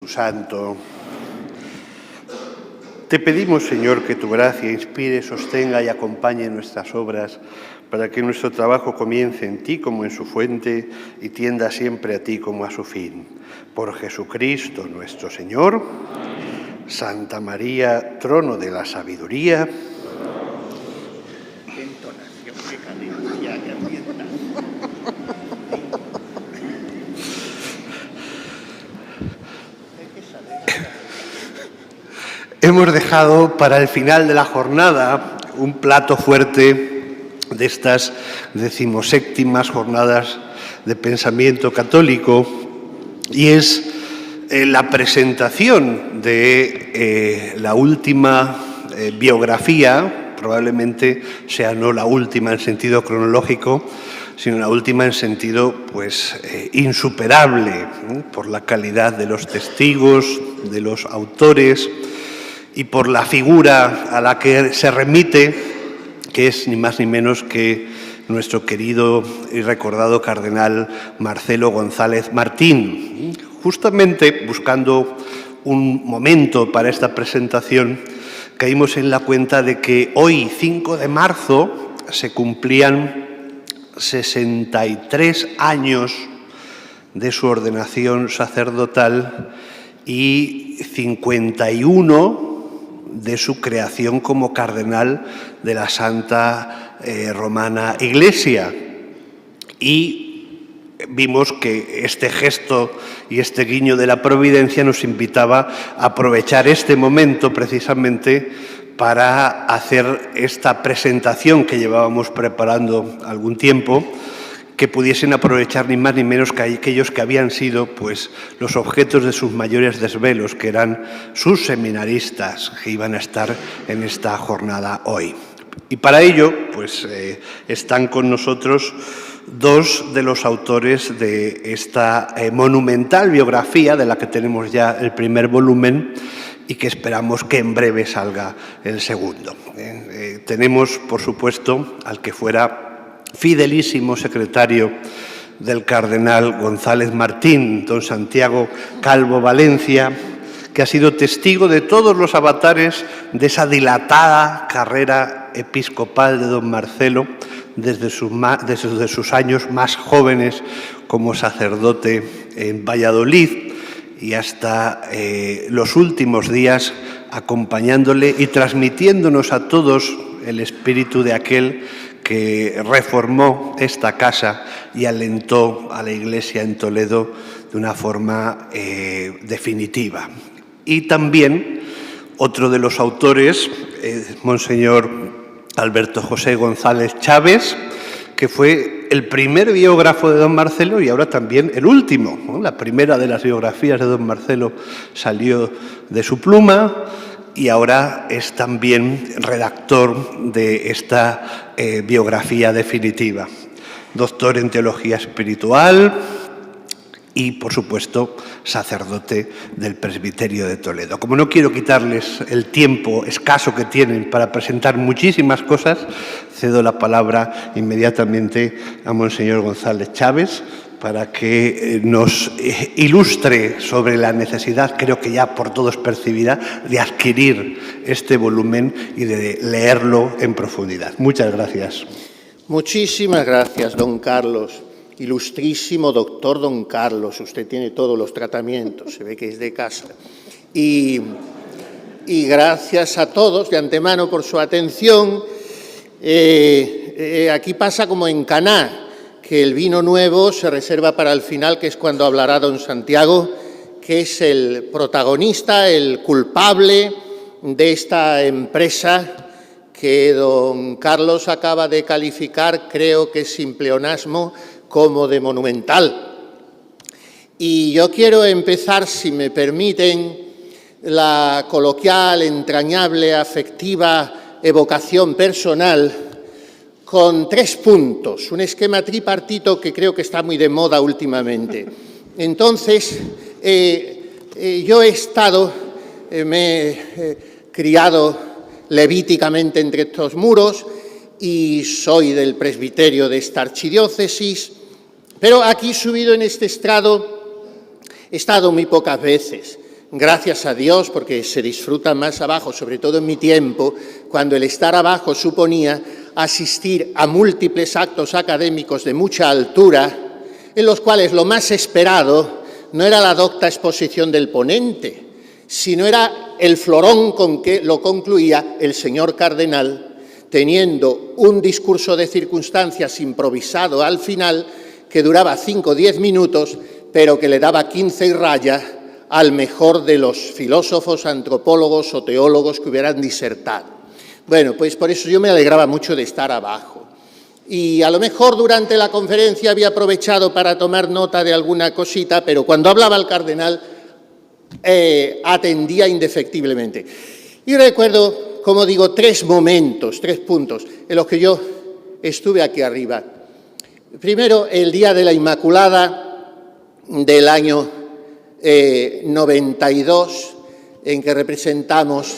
Santo. Te pedimos, Señor, que tu gracia inspire, sostenga y acompañe nuestras obras, para que nuestro trabajo comience en ti como en su fuente y tienda siempre a ti como a su fin. Por Jesucristo nuestro Señor. Santa María, trono de la sabiduría. Qué entonación, qué cadencia, qué ambiental. Hemos dejado para el final de la jornada un plato fuerte de estas 17ª jornadas de pensamiento católico, y es la presentación de la última biografía, probablemente sea no la última en sentido cronológico, sino la última en sentido insuperable, ¿no?, por la calidad de los testigos, de los autores y por la figura a la que se remite, que es ni más ni menos que nuestro querido y recordado cardenal Marcelo González Martín. Justamente buscando un momento para esta presentación, caímos en la cuenta de que hoy, 5 de marzo, se cumplían 63 años de su ordenación sacerdotal y 51 de su creación como cardenal de la Santa Romana Iglesia. Y vimos que este gesto y este guiño de la providencia nos invitaba a aprovechar este momento precisamente para hacer esta presentación que llevábamos preparando algún tiempo, que pudiesen aprovechar ni más ni menos que aquellos que habían sido los objetos de sus mayores desvelos, que eran sus seminaristas, que iban a estar en esta jornada hoy. Y para ello están con nosotros dos de los autores de esta monumental biografía, de la que tenemos ya el primer volumen y que esperamos que en breve salga el segundo. Tenemos, por supuesto, al que fuera fidelísimo secretario del cardenal González Martín, don Santiago Calvo Valencia, que ha sido testigo de todos los avatares de esa dilatada carrera episcopal de don Marcelo, desde sus años más jóvenes como sacerdote en Valladolid y hasta los últimos días, acompañándole y transmitiéndonos a todos el espíritu de aquel que reformó esta casa y alentó a la Iglesia en Toledo de una forma definitiva. Y también otro de los autores, Monseñor Alberto José González Chávez, que fue el primer biógrafo de don Marcelo y ahora también el último, ¿no? La primera de las biografías de don Marcelo salió de su pluma, y ahora es también redactor de esta biografía definitiva. Doctor en Teología Espiritual y, por supuesto, sacerdote del Presbiterio de Toledo. Como no quiero quitarles el tiempo escaso que tienen para presentar muchísimas cosas, cedo la palabra inmediatamente a Monseñor González Chávez, para que nos ilustre sobre la necesidad, creo que ya por todos percibida, de adquirir este volumen y de leerlo en profundidad. Muchas gracias. Muchísimas gracias, don Carlos. Ilustrísimo doctor don Carlos. Usted tiene todos los tratamientos, se ve que es de casa. Y gracias a todos de antemano por su atención. Aquí pasa como en Caná, que el vino nuevo se reserva para el final, que es cuando hablará don Santiago, que es el protagonista, el culpable de esta empresa que don Carlos acaba de calificar, creo que sin pleonasmo, como de monumental. Y yo quiero empezar, si me permiten, la coloquial, entrañable, afectiva evocación personal con 3 puntos, un esquema tripartito que creo que está muy de moda últimamente. Entonces, yo me he criado levíticamente entre estos muros y soy del presbiterio de esta archidiócesis, pero aquí subido en este estrado he estado muy pocas veces. gracias a Dios, porque se disfruta más abajo, sobre todo en mi tiempo, cuando el estar abajo suponía asistir a múltiples actos académicos de mucha altura, en los cuales lo más esperado no era la docta exposición del ponente, sino era el florón con que lo concluía el señor cardenal, teniendo un discurso de circunstancias improvisado al final, que duraba 5 o 10 minutos, pero que le daba 15 y raya al mejor de los filósofos, antropólogos o teólogos que hubieran disertado. Bueno, pues por eso yo me alegraba mucho de estar abajo. Y a lo mejor durante la conferencia había aprovechado para tomar nota de alguna cosita, pero cuando hablaba el cardenal atendía indefectiblemente. Y recuerdo, como digo, 3 momentos, 3 puntos en los que yo estuve aquí arriba. Primero, el día de la Inmaculada del año 92, en que representamos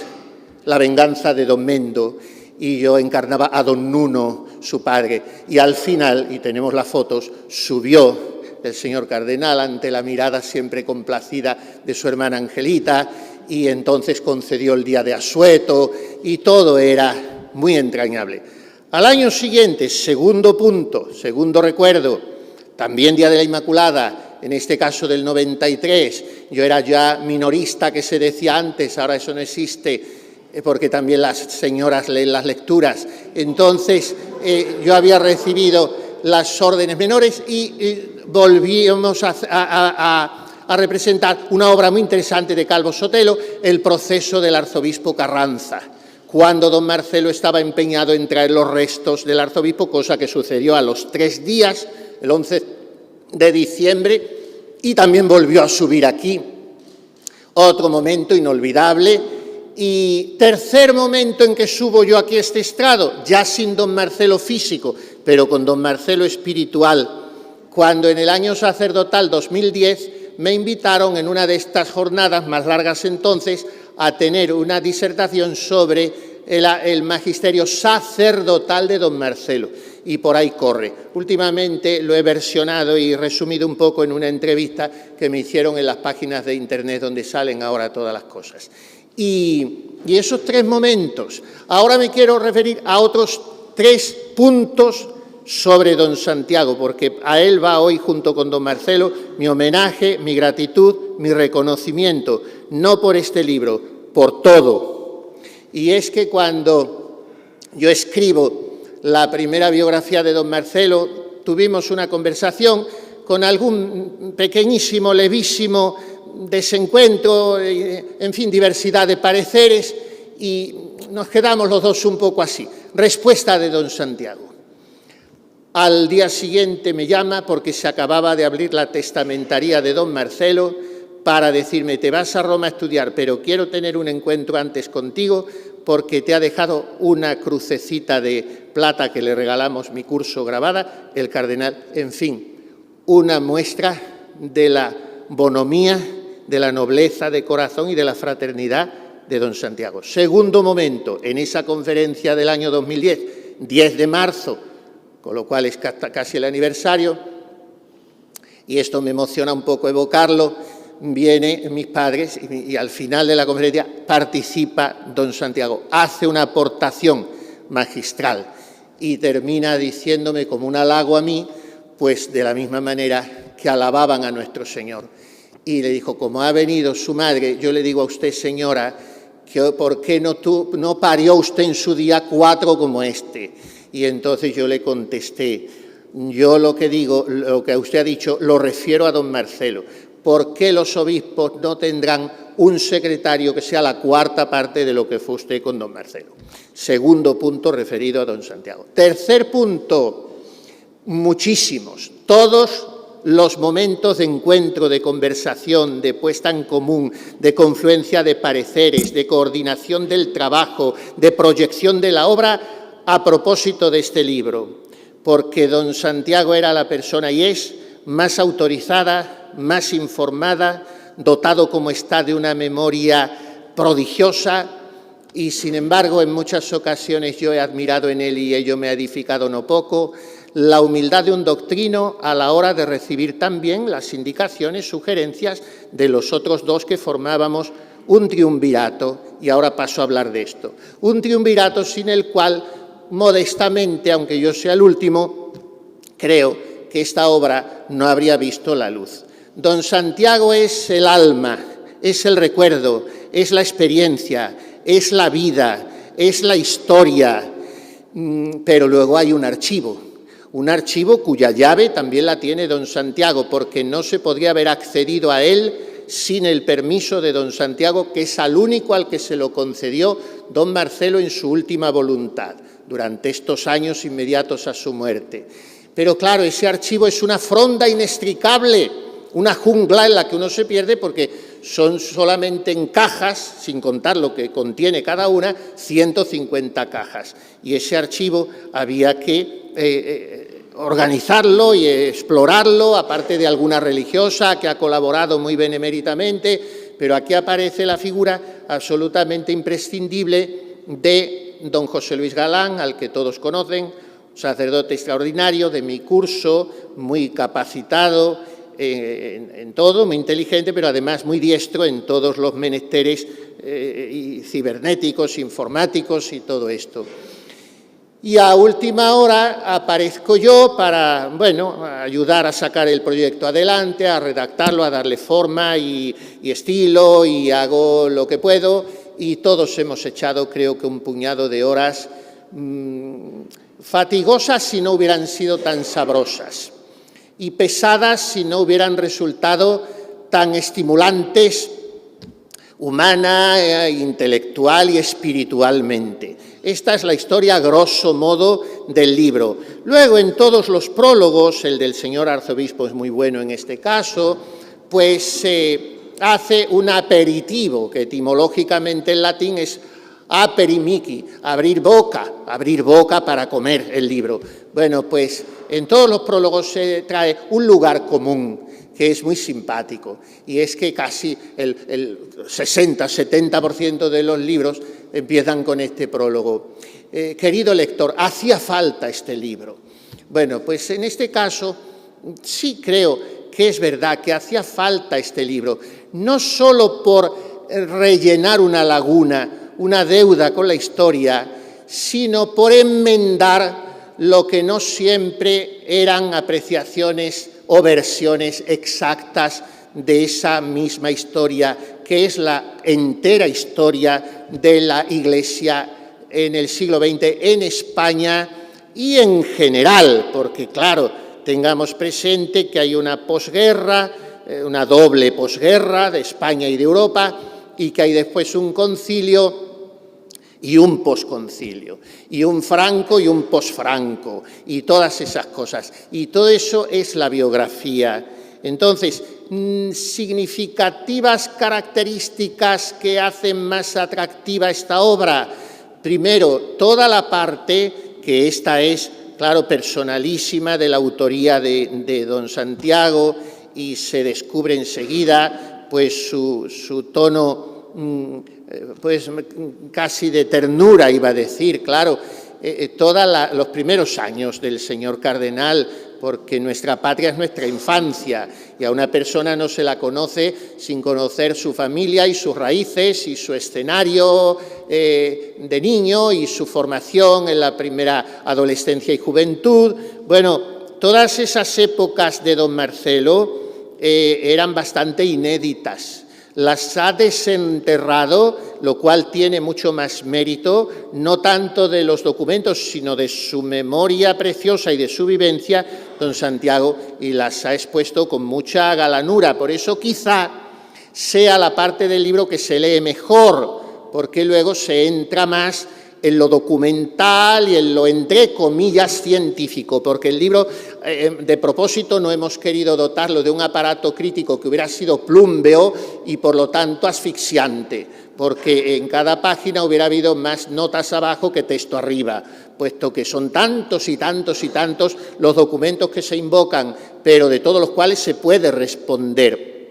la venganza de don Mendo, y yo encarnaba a don Nuno, su padre, y al final, y tenemos las fotos, subió el señor cardenal ante la mirada siempre complacida de su hermana Angelita, y entonces concedió el día de asueto, y todo era muy entrañable. Al año siguiente, segundo punto, segundo recuerdo, también Día de la Inmaculada, en este caso del 93, yo era ya minorista, que se decía antes, ahora eso no existe, porque también las señoras leen las lecturas. Entonces, yo había recibido las órdenes menores y volvíamos a representar una obra muy interesante de Calvo Sotelo, El proceso del arzobispo Carranza, cuando don Marcelo estaba empeñado en traer los restos del arzobispo, cosa que sucedió a los 3 días, el 11 de diciembre, y también volvió a subir aquí. Otro momento inolvidable. Y tercer momento en que subo yo aquí a este estrado, ya sin don Marcelo físico, pero con don Marcelo espiritual, cuando en el año sacerdotal 2010 me invitaron en una de estas jornadas más largas entonces a tener una disertación sobre el magisterio sacerdotal de don Marcelo, y por ahí corre. Últimamente lo he versionado y resumido un poco en una entrevista que me hicieron en las páginas de internet donde salen ahora todas las cosas. Y esos 3 momentos. Ahora me quiero referir a otros 3 puntos sobre don Santiago, porque a él va hoy, junto con don Marcelo, mi homenaje, mi gratitud, mi reconocimiento, no por este libro, por todo. Y es que cuando yo escribo la primera biografía de don Marcelo, tuvimos una conversación con algún pequeñísimo, levísimo desencuentro, en fin, diversidad de pareceres, y nos quedamos los dos un poco así. Respuesta de don Santiago. Al día siguiente me llama porque se acababa de abrir la testamentaría de don Marcelo para decirme: te vas a Roma a estudiar, pero quiero tener un encuentro antes contigo porque te ha dejado una crucecita de plata que le regalamos, mi curso, grabada, el cardenal. En fin, una muestra de la bonomía, de la nobleza de corazón y de la fraternidad de don Santiago. Segundo momento, en esa conferencia del año 2010, 10 de marzo, con lo cual es casi el aniversario, y esto me emociona un poco evocarlo, vienen mis padres y al final de la conferencia participa don Santiago, hace una aportación magistral y termina diciéndome como un halago a mí, pues de la misma manera que alababan a nuestro Señor. Y le dijo: como ha venido su madre, yo le digo a usted, señora, que ¿por qué no parió usted en su día 4 como este? Y entonces yo le contesté: yo lo que digo, lo que usted ha dicho, lo refiero a don Marcelo. ¿Por qué los obispos no tendrán un secretario que sea la 4ª parte de lo que fue usted con don Marcelo? Segundo punto referido a don Santiago. Tercer punto, muchísimos, todos los momentos de encuentro, de conversación, de puesta en común, de confluencia de pareceres, de coordinación del trabajo, de proyección de la obra a propósito de este libro, porque don Santiago era la persona y es más autorizada, más informada, dotado como está de una memoria prodigiosa y, sin embargo, en muchas ocasiones yo he admirado en él y ello me ha edificado no poco la humildad de un doctrino a la hora de recibir también las indicaciones, sugerencias de los otros dos que formábamos un triunvirato, y ahora paso a hablar de esto. Un triunvirato sin el cual, modestamente, aunque yo sea el último, creo que esta obra no habría visto la luz. Don Santiago es el alma, es el recuerdo, es la experiencia, es la vida, es la historia, pero luego hay un archivo cuya llave también la tiene don Santiago, porque no se podría haber accedido a él sin el permiso de don Santiago, que es al único al que se lo concedió don Marcelo en su última voluntad, durante estos años inmediatos a su muerte. Pero claro, ese archivo es una fronda inextricable, una jungla en la que uno se pierde porque son solamente en cajas, sin contar lo que contiene cada una, 150 cajas. Y ese archivo había que organizarlo y explorarlo, aparte de alguna religiosa que ha colaborado muy beneméritamente, pero aquí aparece la figura absolutamente imprescindible de don José Luis Galán, al que todos conocen, sacerdote extraordinario de mi curso, muy capacitado en todo, muy inteligente, pero además muy diestro en todos los menesteres cibernéticos, informáticos y todo esto. Y a última hora aparezco yo para, bueno, ayudar a sacar el proyecto adelante, a redactarlo, a darle forma y estilo, y hago lo que puedo, y todos hemos echado, creo que un puñado de horas fatigosas si no hubieran sido tan sabrosas, y pesadas si no hubieran resultado tan estimulantes humana, intelectual y espiritualmente. Esta es la historia, a grosso modo, del libro. Luego, en todos los prólogos, el del señor arzobispo es muy bueno en este caso, pues se hace un aperitivo, que etimológicamente en latín es aperimici, abrir boca para comer el libro. Bueno, pues en todos los prólogos se trae un lugar común, que es muy simpático, y es que casi el 60-70% de los libros empiezan con este prólogo. Querido lector, hacía falta este libro. Bueno, pues en este caso sí creo que es verdad que hacía falta este libro, no solo por rellenar una laguna, una deuda con la historia, sino por enmendar lo que no siempre eran apreciaciones o versiones exactas de esa misma historia, que es la entera historia de la Iglesia en el siglo XX en España y en general, porque claro, tengamos presente que hay una posguerra, una doble posguerra de España y de Europa, y que hay después un concilio y un posconcilio, y un Franco y un posfranco, y todas esas cosas. Y todo eso es la biografía. Entonces, significativas características que hacen más atractiva esta obra. Primero, toda la parte, que esta es, claro, personalísima, de la autoría de don Santiago, y se descubre enseguida pues su tono pues casi de ternura, iba a decir, claro, todos los primeros años del señor cardenal, porque nuestra patria es nuestra infancia, y a una persona no se la conoce sin conocer su familia y sus raíces y su escenario de niño y su formación en la primera adolescencia y juventud. Bueno, todas esas épocas de don Marcelo eran bastante inéditas. Las ha desenterrado, lo cual tiene mucho más mérito, no tanto de los documentos, sino de su memoria preciosa y de su vivencia, don Santiago, y las ha expuesto con mucha galanura. Por eso quizá sea la parte del libro que se lee mejor, porque luego se entra más en lo documental y en lo, entre comillas, científico, porque el libro, de propósito, no hemos querido dotarlo de un aparato crítico que hubiera sido plúmbeo y, por lo tanto, asfixiante, porque en cada página hubiera habido más notas abajo que texto arriba, puesto que son tantos y tantos y tantos los documentos que se invocan, pero de todos los cuales se puede responder.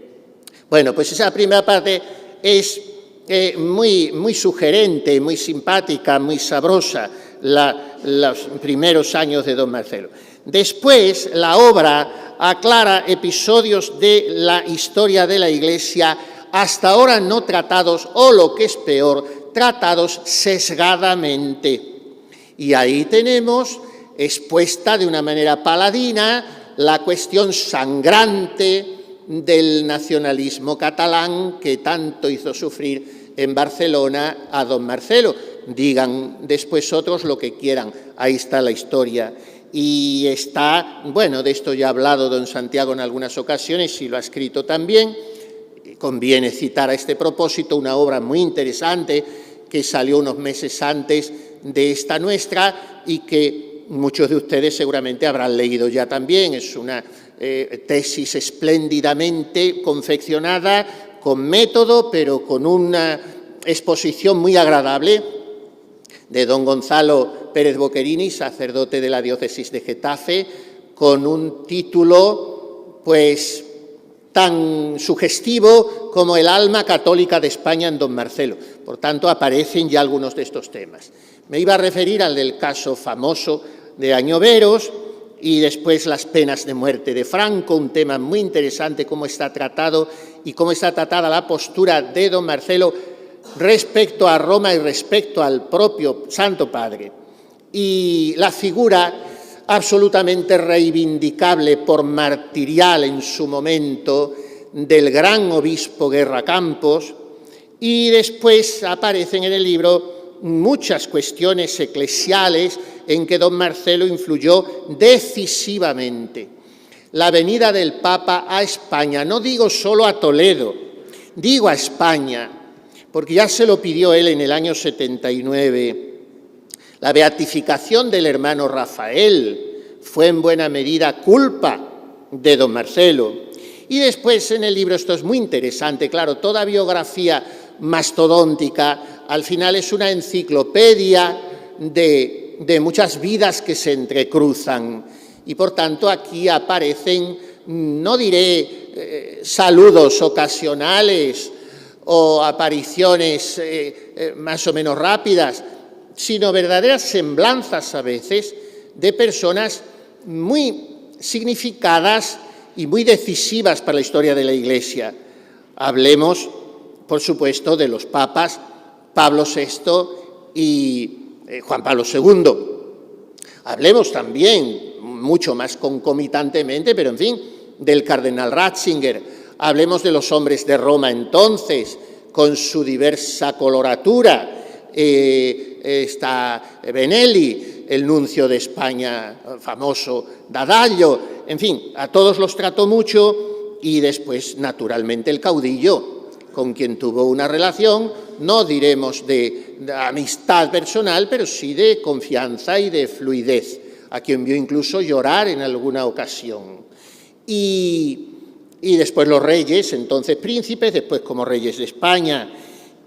Bueno, pues esa primera parte es muy sugerente, muy simpática, muy sabrosa, los primeros años de don Marcelo. Después, la obra aclara episodios de la historia de la Iglesia hasta ahora no tratados, o lo que es peor, tratados sesgadamente. Y ahí tenemos expuesta de una manera paladina la cuestión sangrante del nacionalismo catalán que tanto hizo sufrir en Barcelona a don Marcelo. Digan después otros lo que quieran, ahí está la historia. Y está, bueno, de esto ya ha hablado don Santiago en algunas ocasiones y lo ha escrito también. Conviene citar a este propósito una obra muy interesante que salió unos meses antes de esta nuestra y que muchos de ustedes seguramente habrán leído ya también. Es una tesis espléndidamente confeccionada, con método, pero con una exposición muy agradable de don Gonzalo Pérez Boquerini, sacerdote de la diócesis de Getafe, con un título, pues, tan sugestivo como el alma católica de España en don Marcelo. Por tanto, aparecen ya algunos de estos temas. Me iba a referir al del caso famoso de Añoveros y después las penas de muerte de Franco, un tema muy interesante, cómo está tratado y cómo está tratada la postura de don Marcelo respecto a Roma y respecto al propio Santo Padre. Y la figura absolutamente reivindicable por martirial en su momento del gran obispo Guerra Campos, y después aparecen en el libro muchas cuestiones eclesiales en que don Marcelo influyó decisivamente. La venida del Papa a España, no digo solo a Toledo, digo a España, porque ya se lo pidió él en el año 79, la beatificación del hermano Rafael fue en buena medida culpa de don Marcelo. Y después en el libro, esto es muy interesante, claro, toda biografía mastodóntica al final es una enciclopedia de muchas vidas que se entrecruzan. Y por tanto aquí aparecen, no diré saludos ocasionales o apariciones más o menos rápidas, sino verdaderas semblanzas a veces de personas muy significadas y muy decisivas para la historia de la Iglesia. Hablemos, por supuesto, de los papas Pablo VI y Juan Pablo II. Hablemos también, mucho más concomitantemente, pero en fin, del cardenal Ratzinger. Hablemos de los hombres de Roma entonces, con su diversa coloratura. Está Benelli, el nuncio de España famoso, D'Addaglio, en fin, a todos los trató mucho, y después, naturalmente, el caudillo, con quien tuvo una relación, no diremos de amistad personal, pero sí de confianza y de fluidez, a quien vio incluso llorar en alguna ocasión. Y después los reyes, entonces príncipes, después como reyes de España,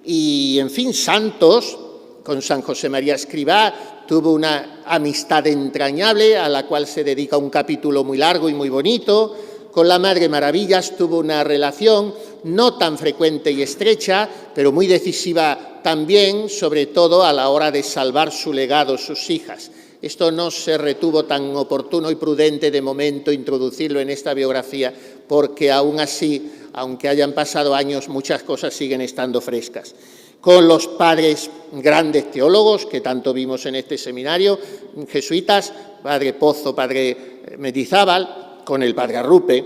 y, en fin, santos. Con San José María Escrivá tuvo una amistad entrañable a la cual se dedica un capítulo muy largo y muy bonito. Con la Madre Maravillas tuvo una relación no tan frecuente y estrecha, pero muy decisiva también, sobre todo a la hora de salvar su legado, sus hijas. Esto no se retuvo tan oportuno y prudente de momento introducirlo en esta biografía, porque aún así, aunque hayan pasado años, muchas cosas siguen estando frescas. Con los padres grandes teólogos que tanto vimos en este seminario, jesuitas, padre Pozo, padre Mendizábal, con el padre Arrupe,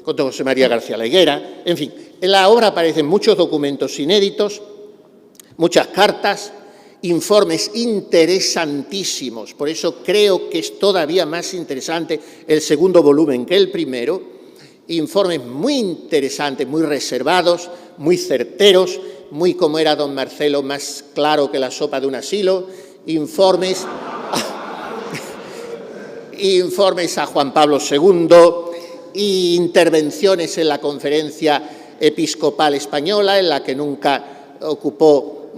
con José María García La Higuera, en fin. En la obra aparecen muchos documentos inéditos, muchas cartas, informes interesantísimos, por eso creo que es todavía más interesante el segundo volumen que el primero, informes muy interesantes, muy reservados, muy certeros, muy como era don Marcelo, más claro que la sopa de un asilo, informes a Juan Pablo II e intervenciones en la Conferencia Episcopal Española, en la que nunca ocupó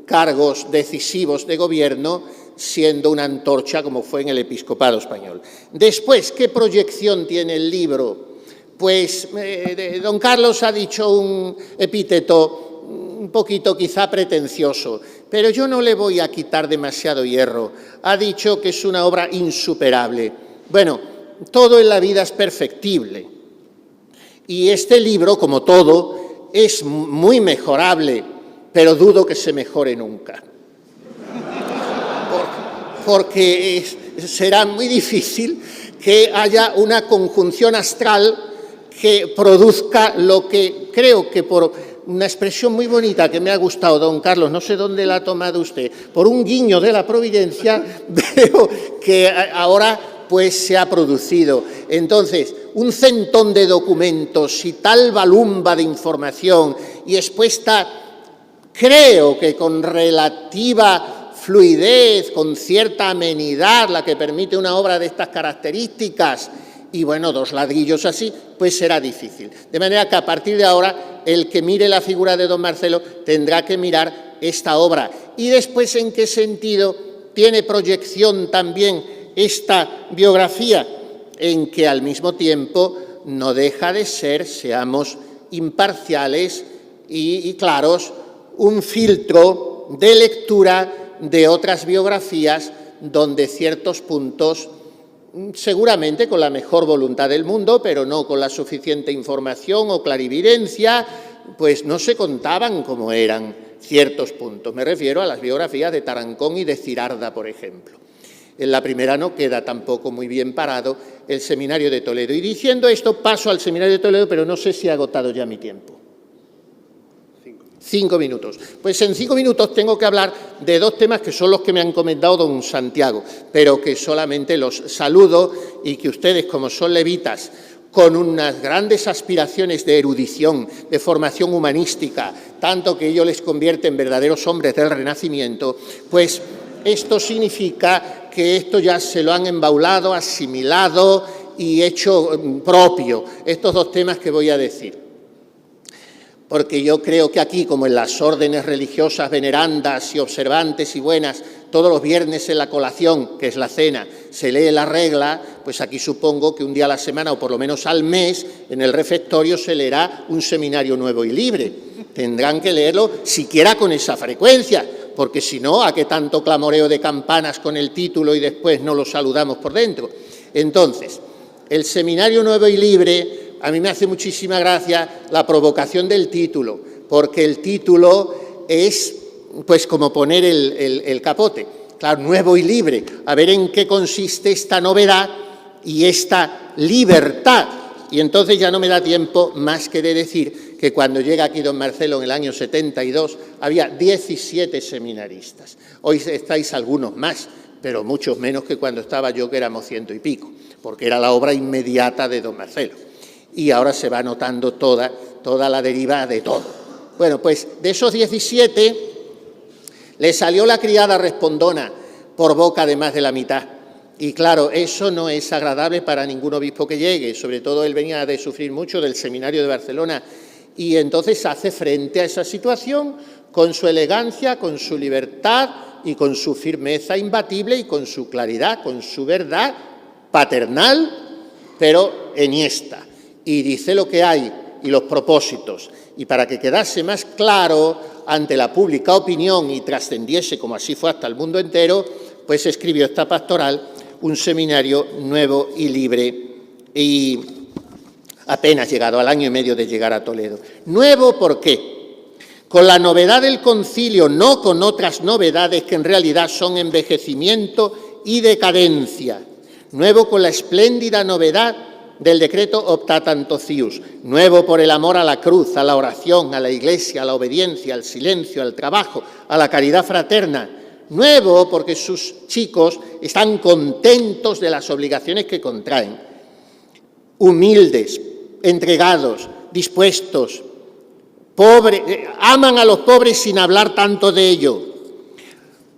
cargos decisivos de gobierno, siendo una antorcha como fue en el Episcopado Español. Después, ¿qué proyección tiene el libro? Pues don Carlos ha dicho un epíteto un poquito quizá pretencioso, pero yo no le voy a quitar demasiado hierro. Ha dicho que es una obra insuperable. Bueno, todo en la vida es perfectible. Y este libro, como todo, es muy mejorable, pero dudo que se mejore nunca. Porque será muy difícil que haya una conjunción astral que produzca lo que creo que, por una expresión muy bonita que me ha gustado, don Carlos, no sé dónde la ha tomado usted, por un guiño de la providencia, veo que ahora pues se ha producido. Entonces, un centón de documentos y tal balumba de información y expuesta, creo que con relativa fluidez, con cierta amenidad, la que permite una obra de estas características, y bueno, 2 ladrillos así, pues será difícil. De manera que a partir de ahora, el que mire la figura de don Marcelo tendrá que mirar esta obra. Y después, ¿en qué sentido tiene proyección también esta biografía? En que al mismo tiempo no deja de ser, seamos imparciales y claros, un filtro de lectura de otras biografías donde ciertos puntos, seguramente con la mejor voluntad del mundo, pero no con la suficiente información o clarividencia, pues no se contaban como eran ciertos puntos. Me refiero a las biografías de Tarancón y de Cirarda, por ejemplo. En la primera no queda tampoco muy bien parado el Seminario de Toledo. Y diciendo esto, paso al Seminario de Toledo, pero no sé si he agotado ya mi tiempo. 5 minutos. Pues en 5 minutos tengo que hablar de 2 temas que son los que me han comentado don Santiago, pero que solamente los saludo y que ustedes, como son levitas, con unas grandes aspiraciones de erudición, de formación humanística, tanto que ello les convierte en verdaderos hombres del Renacimiento, pues esto significa que esto ya se lo han embaulado, asimilado y hecho propio, estos 2 temas que voy a decir. Porque yo creo que aquí, como en las órdenes religiosas venerandas y observantes y buenas, todos los viernes en la colación, que es la cena, se lee la regla, pues aquí supongo que un día a la semana o por lo menos al mes en el refectorio se leerá un seminario nuevo y libre. Tendrán que leerlo siquiera con esa frecuencia, porque si no, ¿a qué tanto clamoreo de campanas con el título y después no lo saludamos por dentro? Entonces, el seminario nuevo y libre, a mí me hace muchísima gracia la provocación del título, porque el título es pues como poner el capote. Claro, nuevo y libre. A ver en qué consiste esta novedad y esta libertad. Y entonces ya no me da tiempo más que de decir que cuando llega aquí don Marcelo en el año 72 había 17 seminaristas. Hoy estáis algunos más, pero muchos menos que cuando estaba yo, que éramos 100 y pico, porque era la obra inmediata de don Marcelo. Y ahora se va notando toda la deriva de todo. Bueno, pues de esos 17 le salió la criada respondona por boca de más de la mitad. Y claro, eso no es agradable para ningún obispo que llegue, sobre todo él venía de sufrir mucho del Seminario de Barcelona, y entonces hace frente a esa situación con su elegancia, con su libertad y con su firmeza imbatible y con su claridad, con su verdad paternal, pero enhiesta. Y dice lo que hay y los propósitos. Y para que quedase más claro ante la pública opinión y trascendiese, como así fue hasta el mundo entero, pues escribió esta pastoral, un seminario nuevo y libre, y apenas llegado al año y medio de llegar a Toledo. Nuevo, ¿por qué? Con la novedad del concilio, no con otras novedades que en realidad son envejecimiento y decadencia. Nuevo con la espléndida novedad del decreto Optatantocius, nuevo por el amor a la cruz, a la oración, a la Iglesia, a la obediencia, al silencio, al trabajo, a la caridad fraterna. Nuevo porque sus chicos están contentos de las obligaciones que contraen, humildes, entregados, dispuestos, pobres, aman a los pobres sin hablar tanto de ello,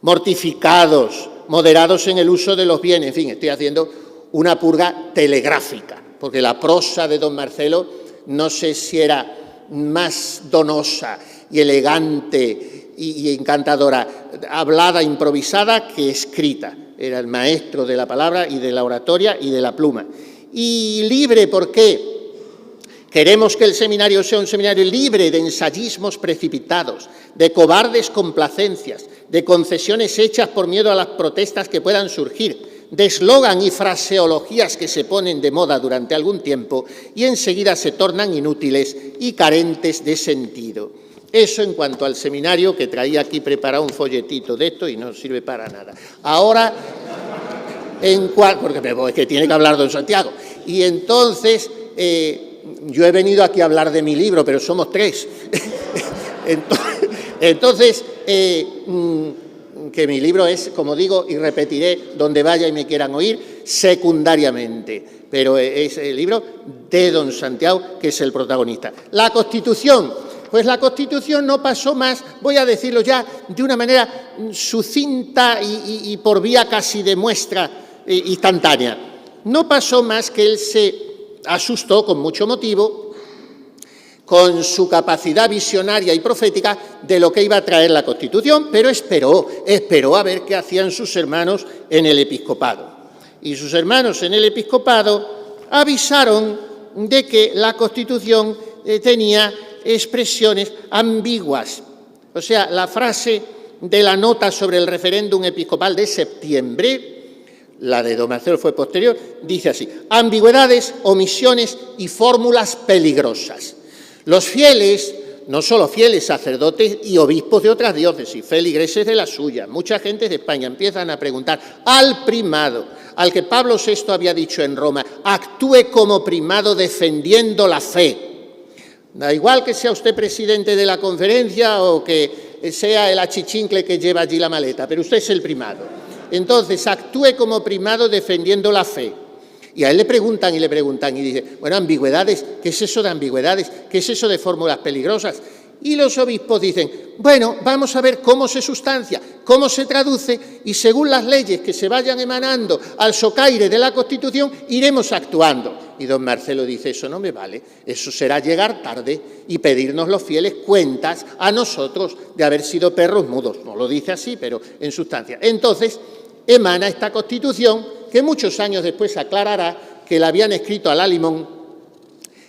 mortificados, moderados en el uso de los bienes. En fin, estoy haciendo una purga telegráfica, porque la prosa de don Marcelo no sé si era más donosa y elegante y encantadora, hablada, improvisada, que escrita. Era el maestro de la palabra y de la oratoria y de la pluma. Y libre, ¿por qué? Queremos que el seminario sea un seminario libre de ensayismos precipitados, de cobardes complacencias, de concesiones hechas por miedo a las protestas que puedan surgir, de eslogan y fraseologías que se ponen de moda durante algún tiempo y enseguida se tornan inútiles y carentes de sentido. Eso en cuanto al seminario, que traía aquí preparado un folletito de esto y no sirve para nada. Ahora, porque es que tiene que hablar don Santiago. Y entonces, yo he venido aquí a hablar de mi libro, pero somos tres. Entonces, que mi libro es, como digo, y repetiré donde vaya y me quieran oír, secundariamente, pero es el libro de don Santiago, que es el protagonista. La Constitución, pues la Constitución no pasó más, voy a decirlo ya de una manera sucinta y por vía casi de muestra instantánea, no pasó más que él se asustó con mucho motivo con su capacidad visionaria y profética de lo que iba a traer la Constitución, pero esperó a ver qué hacían sus hermanos en el episcopado. Y sus hermanos en el episcopado avisaron de que la Constitución tenía expresiones ambiguas. O sea, la frase de la nota sobre el referéndum episcopal de septiembre, la de don Marcelo fue posterior, dice así: ambigüedades, omisiones y fórmulas peligrosas. Los fieles, no solo fieles, sacerdotes y obispos de otras diócesis, feligreses de la suya, mucha gente de España, empiezan a preguntar al primado, al que Pablo VI había dicho en Roma, actúe como primado defendiendo la fe. Da igual que sea usted presidente de la conferencia o que sea el achichincle que lleva allí la maleta, pero usted es el primado. Entonces, actúe como primado defendiendo la fe. Y a él le preguntan y dice, bueno, ambigüedades, ¿qué es eso de ambigüedades? ¿Qué es eso de fórmulas peligrosas? Y los obispos dicen, bueno, vamos a ver cómo se sustancia, cómo se traduce y según las leyes que se vayan emanando al socaire de la Constitución, iremos actuando. Y don Marcelo dice, eso no me vale, eso será llegar tarde y pedirnos los fieles cuentas a nosotros de haber sido perros mudos. No lo dice así, pero en sustancia. Entonces, emana esta Constitución que muchos años después aclarará que la habían escrito a la limón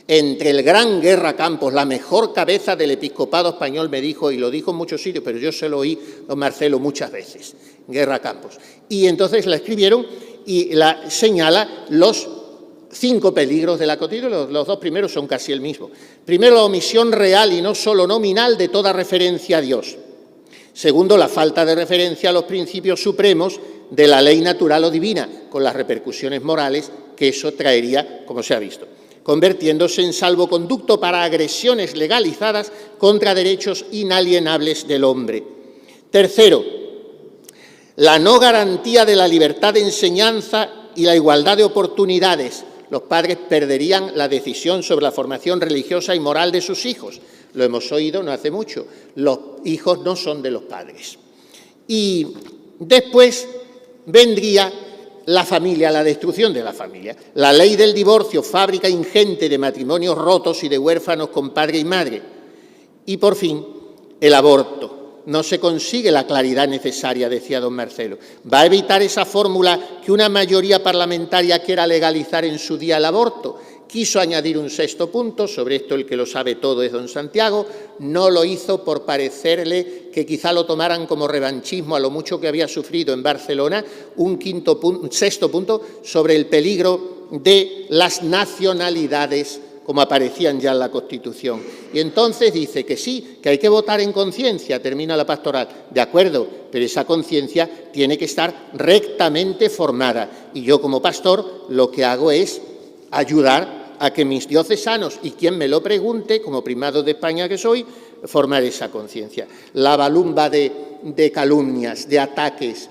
entre el gran Guerra Campos, la mejor cabeza del episcopado español, me dijo, y lo dijo en muchos sitios, pero yo se lo oí don Marcelo muchas veces, Guerra Campos. Y entonces la escribieron y la señala los 5 peligros de la Constitución, los 2 primeros son casi el mismo. Primero, la omisión real y no solo nominal de toda referencia a Dios. Segundo, la falta de referencia a los principios supremos de la ley natural o divina, con las repercusiones morales que eso traería, como se ha visto, convirtiéndose en salvoconducto para agresiones legalizadas contra derechos inalienables del hombre. Tercero, la no garantía de la libertad de enseñanza y la igualdad de oportunidades. Los padres perderían la decisión sobre la formación religiosa y moral de sus hijos. Lo hemos oído no hace mucho. Los hijos no son de los padres. Y después vendría la familia, la destrucción de la familia. La ley del divorcio, fábrica ingente de matrimonios rotos y de huérfanos con padre y madre. Y por fin, el aborto. No se consigue la claridad necesaria, decía don Marcelo. ¿Va a evitar esa fórmula que una mayoría parlamentaria quiera legalizar en su día el aborto? Quiso añadir un 6º punto, sobre esto el que lo sabe todo es don Santiago, no lo hizo por parecerle que quizá lo tomaran como revanchismo a lo mucho que había sufrido en Barcelona, un 6º punto sobre el peligro de las nacionalidades como aparecían ya en la Constitución. Y entonces dice que sí, que hay que votar en conciencia, termina la pastoral, de acuerdo, pero esa conciencia tiene que estar rectamente formada. Y yo como pastor lo que hago es ayudar a que mis diocesanos y quien me lo pregunte, como primado de España que soy, formar esa conciencia. La balumba de calumnias, de ataques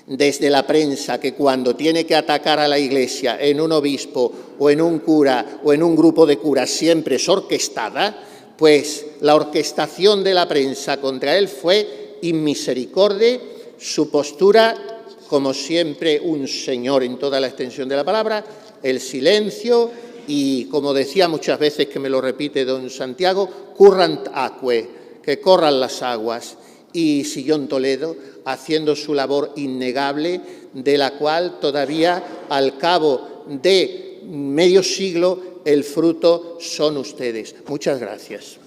desde la prensa, que cuando tiene que atacar a la Iglesia en un obispo o en un cura o en un grupo de curas siempre es orquestada, pues la orquestación de la prensa contra él fue inmisericordia, su postura, como siempre un señor en toda la extensión de la palabra, el silencio y, como decía muchas veces, que me lo repite don Santiago, currant aquae, que corran las aguas. Y siguió en Toledo haciendo su labor innegable, de la cual todavía al cabo de medio siglo el fruto son ustedes. Muchas gracias.